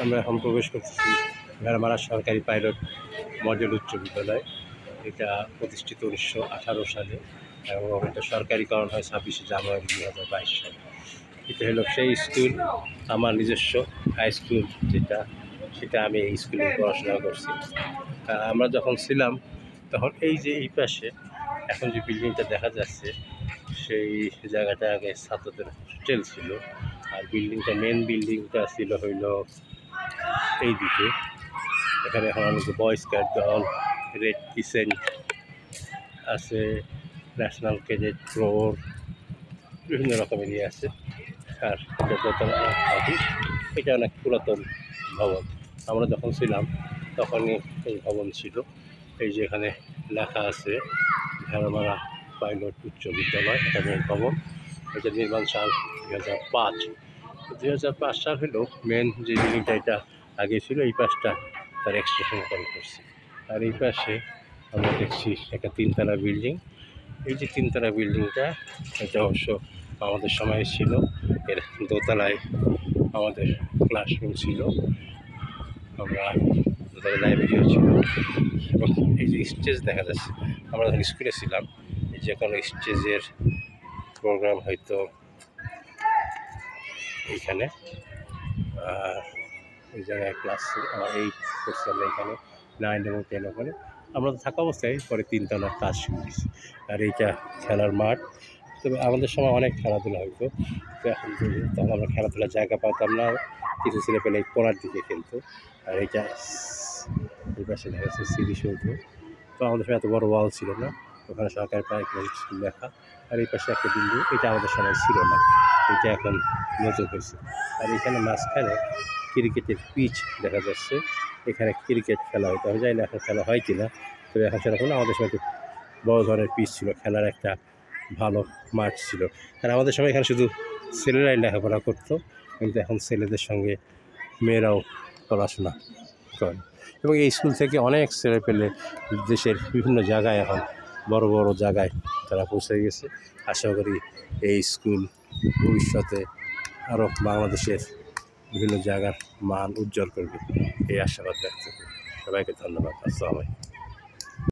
আমরা এখন প্রবেশ করতেছি ভেড়ামারা সরকারি পাইলট মডেল উচ্চ বিদ্যালয়। এটা প্রতিষ্ঠিত 1918 সালে এবং এটা সরকারিকরণ হয় 26শে জানুয়ারি 2022 সালে। এটা হলো সেই স্কুল, আমার নিজস্ব হাই স্কুল যেটা, সেটা আমি এই স্কুলে পড়াশোনা করছি। আমরা যখন ছিলাম তখন এই যে এই পাশে এখন যে বিল্ডিংটা দেখা যাচ্ছে সেই জায়গাটা আগে ছাত্রদের হোস্টেল ছিল, আর বিল্ডিংটা মেন বিল্ডিংটা ছিল হইল এই দিকে। এখানে এখন অনেক বয় স্কাউট দল, রেড ক্রিসেন্ট আছে, ন্যাশনাল ক্যাডেট কোর, বিভিন্ন রকমের ইয়ে আছে। আর এটা দোতলা অফিস, এটা অনেক পুরাতন ভবন। আমরা যখন ছিলাম তখনই এই ভবন ছিল। এই যে এখানে লেখা আছে ভেড়ামারা পাইলট উচ্চ বিদ্যালয়, এটা মেন ভবন। এটা নির্মাণ সাল 2005। 2005 সাল হলো মেন যে বিল্ডিংটা, এটা আগে ছিল। এই পাশটা তার এক্সটেনশন করছে। আর এই পাশে আমরা দেখছি একটা 3তলা বিল্ডিং। এই যে 3তলা বিল্ডিংটা, এটা অবশ্য আমাদের সময় ছিল। এর দোতলায় আমাদের ক্লাসরুম ছিল, আমরা দোতলায় লাইব্রেরিও ছিল। এবং এই যে স্টেজ দেখা যাচ্ছে, আমরা যখন স্কুলে ছিলাম যে কোনো স্টেজের প্রোগ্রাম হয়তো এইখানে, আর এই জায়গায় ক্লাস আমার এই করছি আমরা এখানে 9 এবং 10 ওখানে। আমরা থাকা অবস্থায় পরে 3তলার কাজ শুরু করেছি। আর এইটা খেলার মাঠ। তবে আমাদের সময় অনেক খেলাধুলা হইতো, তো এখন তখন আমরা খেলাধুলার জায়গা পাতাম না। কিছু ছেলে পেলে কোনার দিকে খেলতো। আর এইটা এই পাশে দেখা যাচ্ছে স্মৃতিসৌধ। তো আমাদের সময় এত বড় ওয়াল ছিল না, ওখানে সরকারি প্রাইমারি স্কুল লেখা। আর এই পাশে একটা বিল্ডিং, এটা আমাদের সময় ছিল না, এটা এখন নতুন হয়েছে। আর এখানে মাঝখানে ক্রিকেটের পিচ দেখা যাচ্ছে, এখানে ক্রিকেট খেলা হতো। আমি জানি না এখন খেলা হয় কিনা, তবে এখন সেরকম না। আমাদের সময় একটু বড় ধরনের পিচ ছিল, খেলার একটা ভালো মাঠ ছিল। আর আমাদের সময় এখানে শুধু ছেলেরাই লেখাপড়া করতো, কিন্তু এখন ছেলেদের সঙ্গে মেয়েরাও পড়াশোনা করে। এবং এই স্কুল থেকে অনেক ছেলে পেলে দেশের বিভিন্ন জায়গায়, এখন বড় বড় জায়গায় তারা পৌঁছে গেছে। আশা করি এই স্কুল ভবিষ্যতে আরও বাংলাদেশের বিভিন্ন জায়গার মান উজ্জ্বল করবে, এই আশাবাদ ব্যক্ত করি। সবাইকে ধন্যবাদ। আসসালামু আলাইকুম।